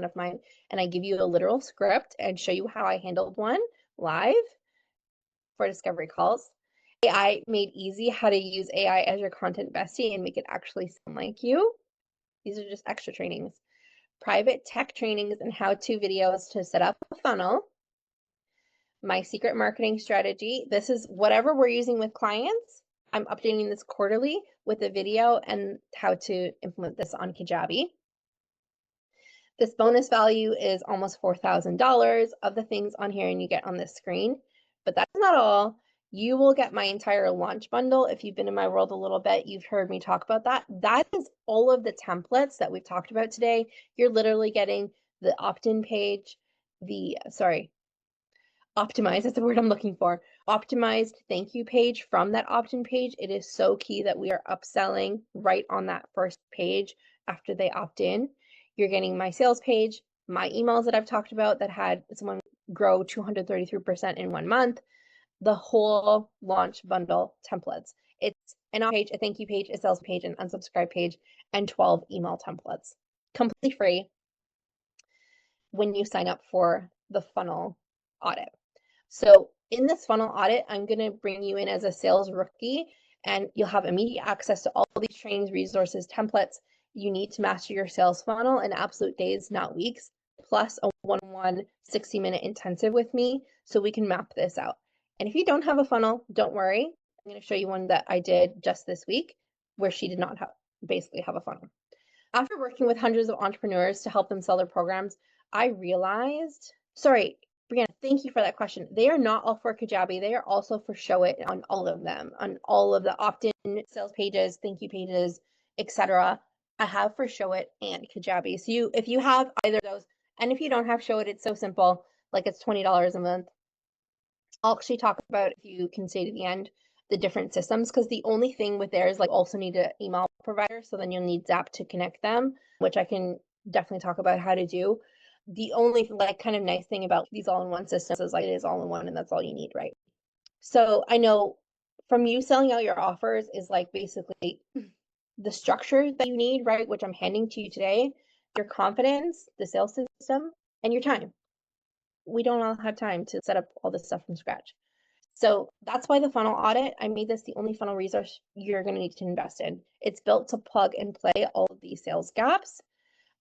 of mine, and I give you a literal script and show you how I handled one live for discovery calls. AI made easy, how to use AI as your content bestie and make it actually sound like you. These are just extra trainings. Private tech trainings and how-to videos to set up a funnel. My secret marketing strategy. This is whatever we're using with clients. I'm updating this quarterly with a video and how to implement this on Kajabi. This bonus value is almost $4,000 of the things on here and you get on this screen, but that's not all. You will get my entire launch bundle. If you've been in my world a little bit, you've heard me talk about that. That is all of the templates that we've talked about today. You're literally getting the opt-in page, optimized, that's the word I'm looking for. Optimized thank you page from that opt-in page. It is so key that we are upselling right on that first page after they opt in. You're getting my sales page, my emails that I've talked about that had someone grow 233% in 1 month, the whole launch bundle templates. It's an opt page, a thank you page, a sales page, an unsubscribe page, and 12 email templates. Completely free when you sign up for the funnel audit. So in this funnel audit, I'm going to bring you in as a sales rookie, and you'll have immediate access to all these trainings, resources, templates you need to master your sales funnel in absolute days, not weeks, plus a one-on-one 60-minute intensive with me so we can map this out. And if you don't have a funnel, don't worry. I'm going to show you one that I did just this week where she did not basically have a funnel. After working with hundreds of entrepreneurs to help them sell their programs, I realized, Brianna, thank you for that question. They are not all for Kajabi. They are also for Showit on all of them, on all of the opt-in sales pages, thank you pages, etc. I have for Showit and Kajabi. So if you have either of those, and if you don't have Showit, it's so simple. Like it's $20 a month. I'll actually talk about, if you can stay to the end, the different systems, because the only thing with there is like also need an email provider. So then you'll need Zap to connect them, which I can definitely talk about how to do. The only like kind of nice thing about these all-in-one systems is like it is all-in-one and that's all you need, right? So I know from you selling out your offers is like basically the structure that you need, right? Which I'm handing to you today, your confidence, the sales system, and your time. We don't all have time to set up all this stuff from scratch. So that's why the funnel audit, I made this the only funnel resource you're going to need to invest in. It's built to plug and play all of these sales gaps.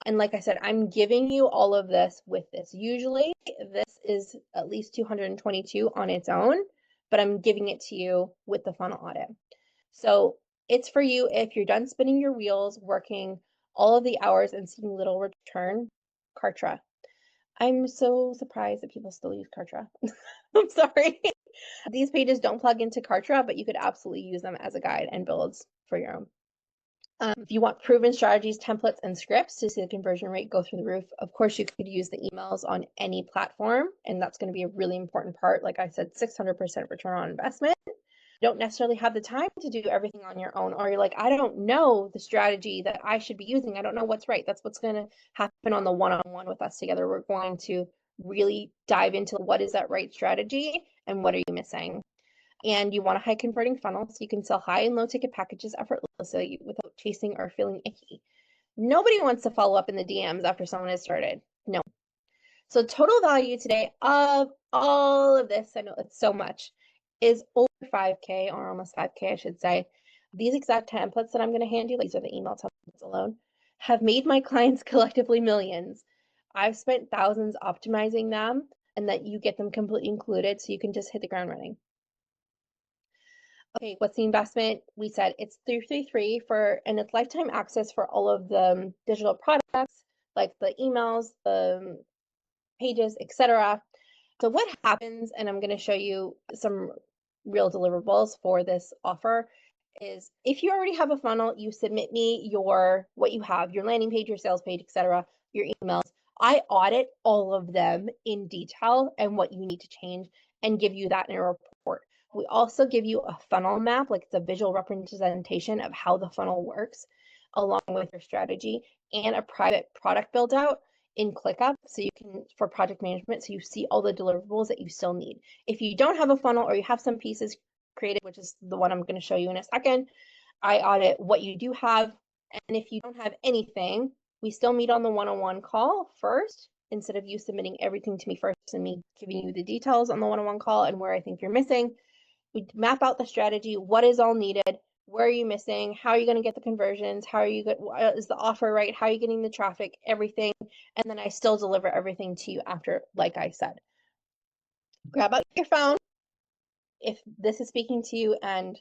And like I said, I'm giving you all of this with this. Usually this is at least 222 on its own, but I'm giving it to you with the funnel audit. So it's for you if you're done spinning your wheels, working all of the hours and seeing little return. Kartra. I'm so surprised that people still use Kartra. I'm sorry. These pages don't plug into Kartra, but you could absolutely use them as a guide and builds for your own. If you want proven strategies, templates, and scripts to see the conversion rate go through the roof, of course, you could use the emails on any platform, and that's going to be a really important part. Like I said, 600% return on investment. You don't necessarily have the time to do everything on your own, or you're like, I don't know the strategy that I should be using. I don't know what's right. That's what's going to happen on the one-on-one with us together. We're going to really dive into what is that right strategy and what are you missing. And you want a high converting funnel so you can sell high and low ticket packages effortlessly without chasing or feeling icky. Nobody wants to follow up in the DMs after someone has started. No. So total value today of all of this, I know it's so much, is over 5K or almost 5K, I should say. These exact templates that I'm going to hand you, these are the email templates alone, have made my clients collectively millions. I've spent thousands optimizing them and that you get them completely included so you can just hit the ground running. Okay, what's the investment? We said it's 333 and it's lifetime access for all of the digital products, like the emails, the pages, etc. So what happens, and I'm going to show you some real deliverables for this offer, is if you already have a funnel, you submit me what you have, your landing page, your sales page, etc., your emails. I audit all of them in detail and what you need to change and give you that in a report. We also give you a funnel map, like it's a visual representation of how the funnel works, along with your strategy, and a private product build out in ClickUp so you can, for project management, so you see all the deliverables that you still need. If you don't have a funnel or you have some pieces created, which is the one I'm going to show you in a second, I audit what you do have. And if you don't have anything, we still meet on the one-on-one call first, instead of you submitting everything to me first and me giving you the details on the one-on-one call and where I think you're missing. We map out the strategy, what is all needed, where are you missing, how are you going to get the conversions, how are you is the offer right, how are you getting the traffic, everything. And then I still deliver everything to you after, like I said. Grab out your phone if this is speaking to you, and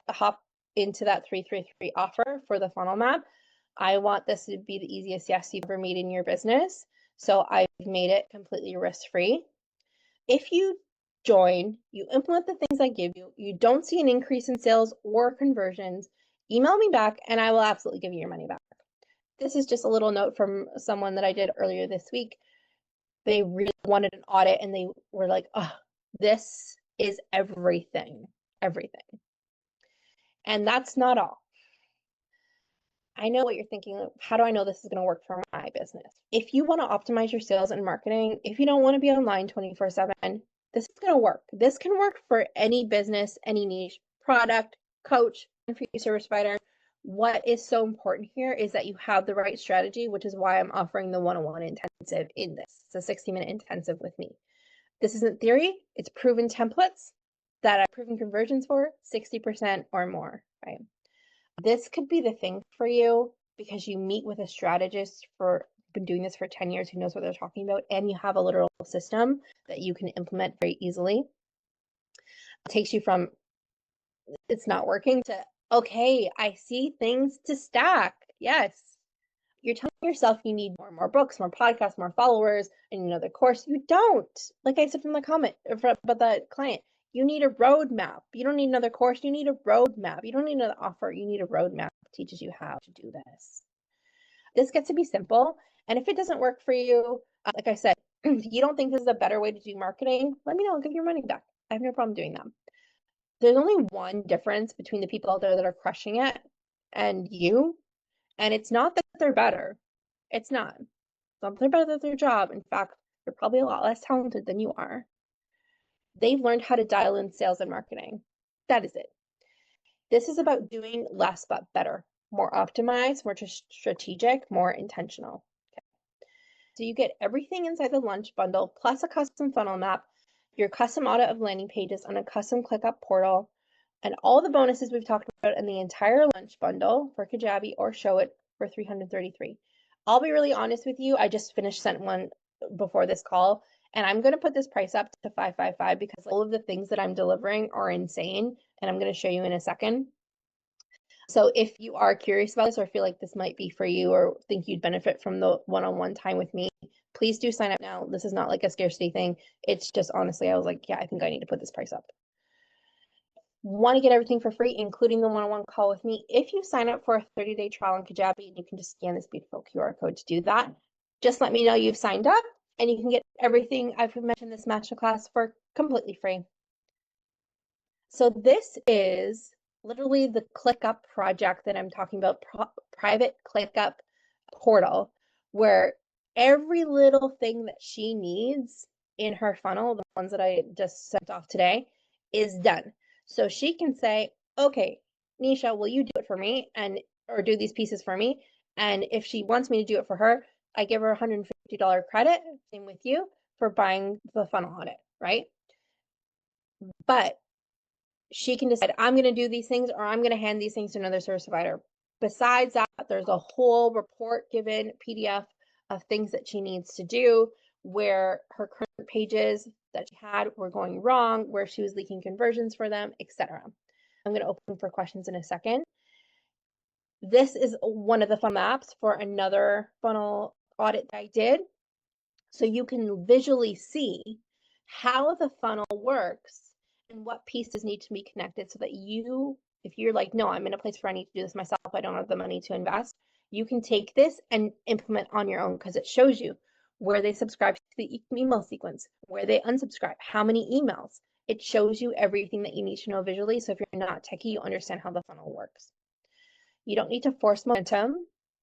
hop into that 333 offer for the funnel map. I want this to be the easiest yes you've ever made in your business. So I've made it completely risk-free. If you join, you implement the things I give you, you don't see an increase in sales or conversions, email me back and I will absolutely give you your money back. This is just a little note from someone that I did earlier this week. They really wanted an audit and they were like, oh, this is everything, everything. And that's not all. I know what you're thinking. How do I know this is going to work for my business? If you want to optimize your sales and marketing, if you don't want to be online 24/7, this is going to work. This can work for any business, any niche, product, coach, and free service provider. What is so important here is that you have the right strategy, which is why I'm offering the one-on-one intensive in this. It's a 60-minute intensive with me. This isn't theory. It's proven templates that I've proven conversions for 60% or more, right? This could be the thing for you because you meet with a strategist for been doing this for 10 years who knows what they're talking about, and you have a literal system that you can implement very easily. It takes you from it's not working to, okay, I see things to stack. Yes. You're telling yourself you need more books, more podcasts, more followers, and another course. You don't. Like I said from the comment about the client, you need a roadmap. You don't need another course. You need a roadmap. You don't need another offer. You need a roadmap that teaches you how to do this. This gets to be simple. And if it doesn't work for you, like I said, if you don't think this is a better way to do marketing, let me know. I'll give your money back. I have no problem doing that. There's only one difference between the people out there that are crushing it and you. And it's not that they're better. It's not. They're better at their job. In fact, they're probably a lot less talented than you are. They've learned how to dial in sales and marketing. That is it. This is about doing less but better, more optimized, more strategic, more intentional. Okay. So you get everything inside the lunch bundle, plus a custom funnel map, your custom audit of landing pages on a custom ClickUp portal, and all the bonuses we've talked about in the entire lunch bundle for Kajabi or Showit for $333. I'll be really honest with you. I just sent one before this call, and I'm going to put this price up to $555 because all of the things that I'm delivering are insane, and I'm going to show you in a second. So if you are curious about this or feel like this might be for you or think you'd benefit from the one-on-one time with me, please do sign up now. This is not like a scarcity thing. It's just honestly, I was like, yeah, I think I need to put this price up. Want to get everything for free, including the one-on-one call with me. If you sign up for a 30-day trial on Kajabi, and you can just scan this beautiful QR code to do that, just let me know you've signed up and you can get everything I've mentioned this masterclass for completely free. So this is literally the ClickUp project that I'm talking about, private ClickUp portal, where every little thing that she needs in her funnel, the ones that I just sent off today, is done. So she can say, okay, Nisha, will you do it for me or do these pieces for me? And if she wants me to do it for her, I give her $150 credit, same with you, for buying the funnel audit, right? But she can decide, I'm going to do these things or I'm going to hand these things to another service provider. Besides that, there's a whole report given, PDF of things that she needs to do, where her current pages that she had were going wrong, where she was leaking conversions for them, etc. I'm going to open for questions in a second. This is one of the funnel maps for another funnel audit that I did. So you can visually see how the funnel works and what pieces need to be connected so that if you're like, no, I'm in a place where I need to do this myself, I don't have the money to invest, you can take this and implement on your own because it shows you where they subscribe to the email sequence, where they unsubscribe, how many emails. It shows you everything that you need to know visually. So if you're not techie, you understand how the funnel works. You don't need to force momentum.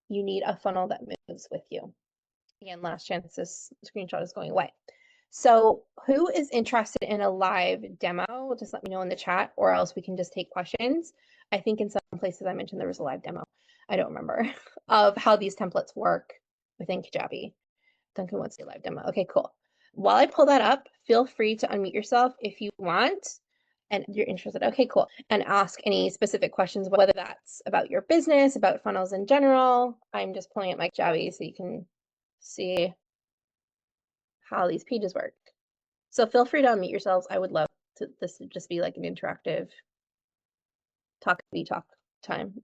You need a funnel that moves with you. Again, last chance, this screenshot is going away. So who is interested in a live demo? Just let me know in the chat, or else we can just take questions. I think in some places I mentioned there was a live demo. I don't remember of how these templates work within Kajabi. Duncan wants to do a live demo. Okay, cool. While I pull that up, feel free to unmute yourself if you want and you're interested. Okay, cool. And ask any specific questions, whether that's about your business, about funnels in general. I'm just pulling up my Kajabi so you can see how these pages work. So feel free to unmute yourselves. I would love this to just be like an interactive talk time.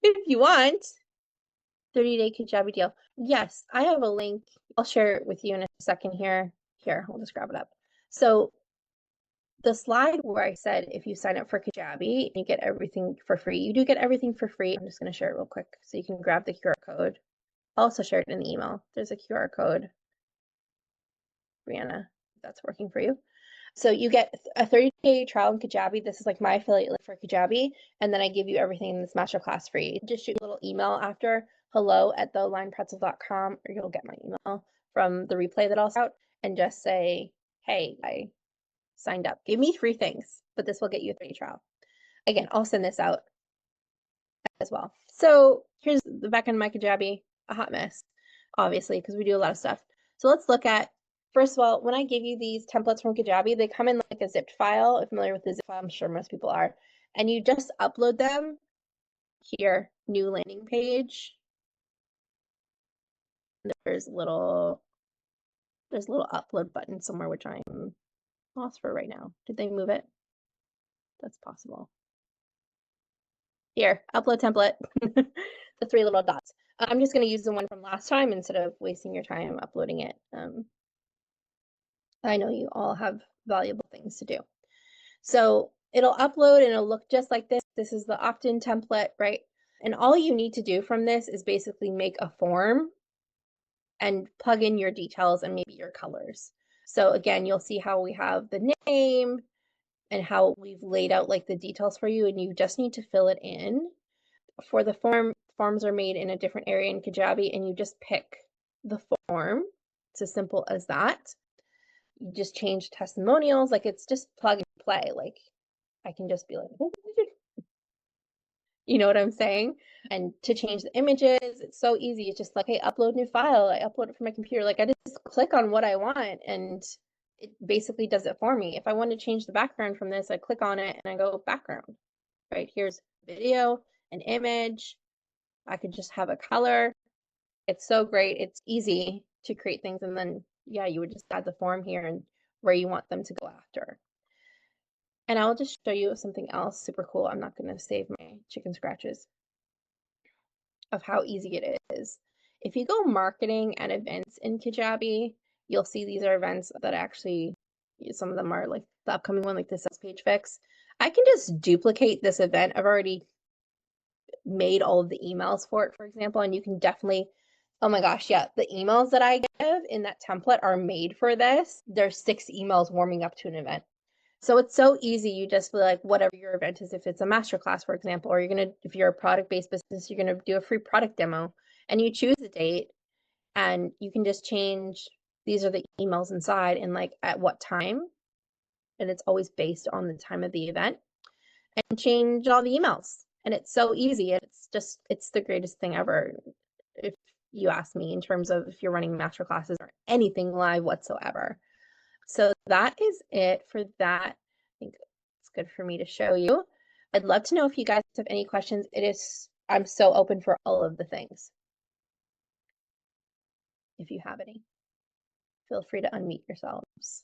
If you want, 30-day Kajabi deal. Yes, I have a link. I'll share it with you in a second here. Here, I'll just grab it up. So the slide where I said if you sign up for Kajabi, you get everything for free. You do get everything for free. I'm just going to share it real quick so you can grab the QR code. I'll also share it in the email. There's a QR code. Brianna, if that's working for you. So you get a 30-day trial in Kajabi. This is like my affiliate link for Kajabi. And then I give you everything in this masterclass free. Just shoot a little email after hello@thealignedpretzel.com, or you'll get my email from the replay that I'll send out, and just say, hey, I signed up. Give me 3 things, but this will get you a 30-day trial. Again, I'll send this out as well. So here's the back end of my Kajabi, a hot mess, obviously, because we do a lot of stuff. So let's look at, first of all, when I give you these templates from Kajabi, they come in like a zipped file. If you're familiar with the zip file, I'm sure most people are. And you just upload them here, new landing page. There's a little upload button somewhere, which I'm lost for right now. Did they move it? That's possible. Here, upload template, the 3 little dots. I'm just going to use the one from last time instead of wasting your time uploading it. I know you all have valuable things to do. So it'll upload and it'll look just like this. This is the opt-in template, right? And all you need to do from this is basically make a form and plug in your details and maybe your colors. So again, you'll see how we have the name and how we've laid out like the details for you, and you just need to fill it in. For the forms are made in a different area in Kajabi, and you just pick the form. It's as simple as that. You just change testimonials, like it's just plug and play. Like I can just be like, you know what I'm saying? And to change the images, it's so easy. It's just like, hey, upload new file. I upload it from my computer. Like I just click on what I want and it basically does it for me. If I want to change the background from this, I click on it and I go background, right? Here's video, an image. I could just have a color. It's so great. It's easy to create things. And then, yeah, you would just add the form here and where you want them to go after. And I'll just show you something else super cool. I'm not going to save my chicken scratches of how easy it is. If you go marketing and events in Kajabi, you'll see these are events that actually, some of them are like the upcoming one, like the sales page fix. I can just duplicate this event. I've already made all of the emails for it, for example, and you can definitely, oh my gosh, yeah, the emails that I give in that template are made for this. There's 6 emails warming up to an event. So it's so easy. You just feel like whatever your event is, if it's a masterclass, for example, or if you're a product-based business, you're going to do a free product demo and you choose a date and you can just change, these are the emails inside and like at what time. And it's always based on the time of the event and change all the emails. And it's so easy. It's the greatest thing ever. If you ask me in terms of if you're running masterclasses or anything live whatsoever. So that is it for that. I think it's good for me to show you. I'd love to know if you guys have any questions. I'm so open for all of the things. If you have any, feel free to unmute yourselves.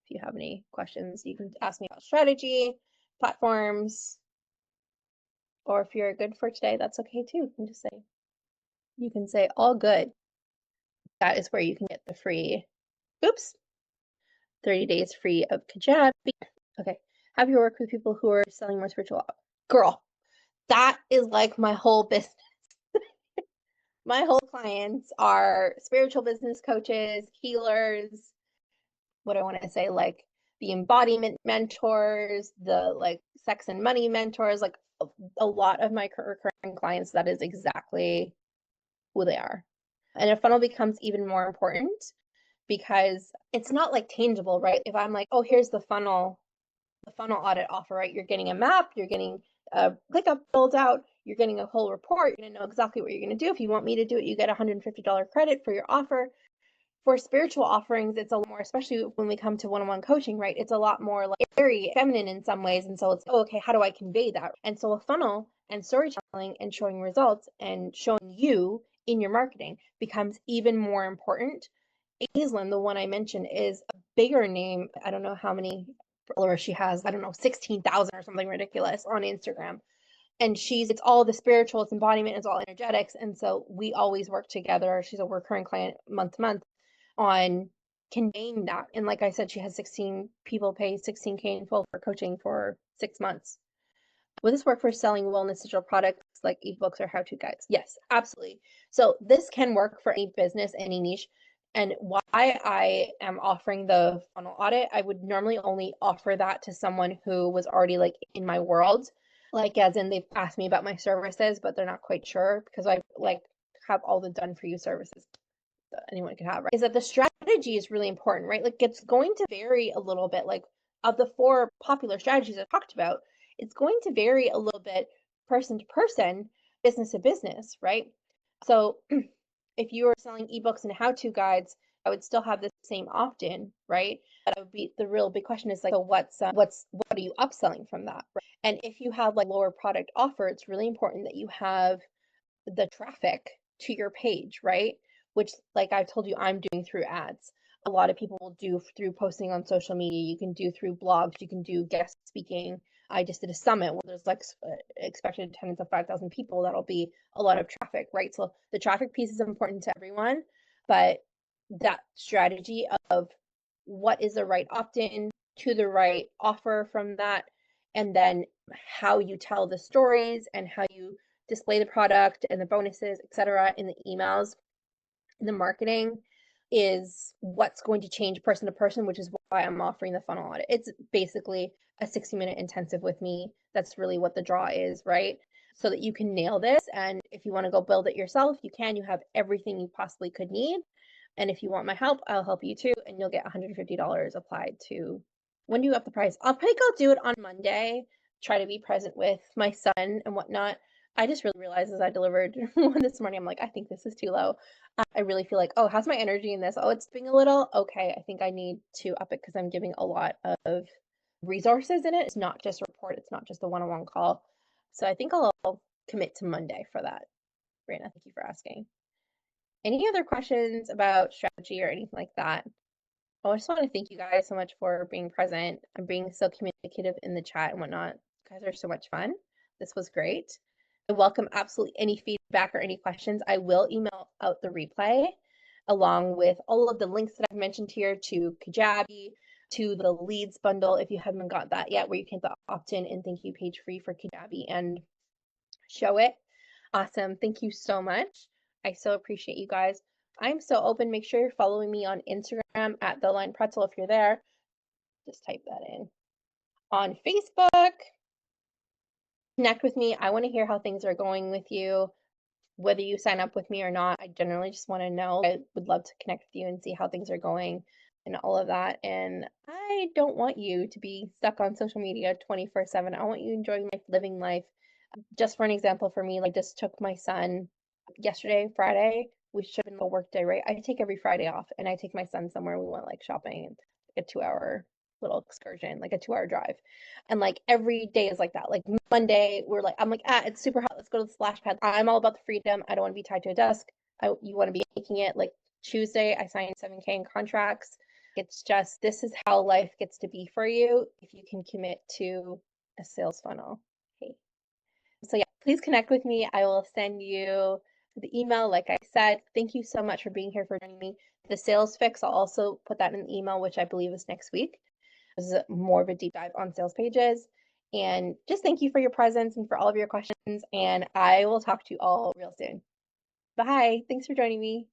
If you have any questions, you can ask me about strategy, platforms, or if you're good for today, that's okay too. You can say all good. That is where you can get the free, 30 days free of Kajabi. Okay. Have you worked with people who are selling more spiritual? Girl, that is like my whole business. My whole clients are spiritual business coaches, healers. What do I want to say? Like the embodiment mentors, the like sex and money mentors, like a lot of my recurring clients, that is exactly who they are. And a funnel becomes even more important because it's not like tangible, right? If I'm like, oh, here's the funnel audit offer, right? You're getting a map, you're getting a ClickUp build out, you're getting a whole report, you're gonna know exactly what you're gonna do. If you want me to do it, you get $150 credit for your offer. For spiritual offerings, it's a lot more, especially when we come to one-on-one coaching, right? It's a lot more like very feminine in some ways. And so it's, oh, okay, how do I convey that? And so a funnel and storytelling and showing results and showing you in your marketing becomes even more important. Aislinn, the one I mentioned, is a bigger name. I don't know how many followers she has. I don't know, 16,000 or something ridiculous on Instagram. And it's all the spiritual, it's embodiment, it's all energetics. And so we always work together. She's a recurring client month to month on conveying that. And like I said, she has 16 people pay 16K in full for coaching for 6 months. Will this work for selling wellness digital products like ebooks or how-to guides? Yes, absolutely. So this can work for any business, any niche. And why I am offering the funnel audit, I would normally only offer that to someone who was already like in my world, like as in they've asked me about my services, but they're not quite sure because I like have all the done for you services that anyone could have, right? Is that the strategy is really important, right? Like it's going to vary a little bit. Like of the 4 popular strategies I talked about, it's going to vary a little bit person to person, business to business, right? So if you were selling ebooks and how-to guides, I would still have the same opt-in, right? But I would be the real big question is like, so what are you upselling from that? Right? And if you have like lower product offer, it's really important that you have the traffic to your page, right? Which, like I've told you, I'm doing through ads. A lot of people will do through posting on social media. You can do through blogs. You can do guest speaking. I just did a summit where there's like expected attendance of 5,000 people. That'll be a lot of traffic, right? So the traffic piece is important to everyone, but that strategy of what is the right opt-in to the right offer from that, and then how you tell the stories and how you display the product and the bonuses, etc., in the emails, in the marketing is what's going to change person to person, which is why I'm offering the funnel audit. It's basically a 60-minute intensive with me. That's really what the draw is, right? So that you can nail this. And if you want to go build it yourself, you can. You have everything you possibly could need. And if you want my help, I'll help you too. And you'll get $150 applied to, when do you up the price? I'll probably go do it on Monday, try to be present with my son and whatnot. I just really realized as I delivered one this morning, I'm like, I think this is too low. I really feel like, oh, how's my energy in this? Oh, it's being a little, okay, I think I need to up it because I'm giving a lot of resources in it. It's not just a report, it's not just a one-on-one call. So I think I'll commit to Monday for that. Raina, thank you for asking. Any other questions about strategy or anything like that? Oh, I just want to thank you guys so much for being present and being so communicative in the chat and whatnot. You guys are so much fun. This was great. I welcome absolutely any feedback or any questions. I will email out the replay along with all of the links that I've mentioned here to Kajabi, to the leads bundle if you haven't got that yet, where you can get the opt-in and thank you page free for Kajabi and Showit. Awesome. Thank you so much. I so appreciate you guys. I'm so open. Make sure you're following me on Instagram at The Line Pretzel if you're there. Just type that in. On Facebook, connect with me. I want to hear how things are going with you, whether you sign up with me or not. I generally just want to know. I would love to connect with you and see how things are going and all of that. And I don't want you to be stuck on social media 24/7. I want you enjoying life, living life. Just for an example, for me, like just took my son yesterday, Friday, we should have been a work day, right? I take every Friday off and I take my son somewhere. We went like shopping and like a 2-hour little excursion, like a 2-hour drive. And like every day is like that. Like Monday, I'm like, it's super hot. Let's go to the splash pad. I'm all about the freedom. I don't want to be tied to a desk. You want to be making it. Like Tuesday, I signed 7K in contracts. It's just, this is how life gets to be for you if you can commit to a sales funnel. Okay. So yeah, please connect with me. I will send you the email, like I said. Thank you so much for being here, for joining me. The sales fix, I'll also put that in the email, which I believe is next week. This is more of a deep dive on sales pages. And just thank you for your presence and for all of your questions. And I will talk to you all real soon. Bye. Thanks for joining me.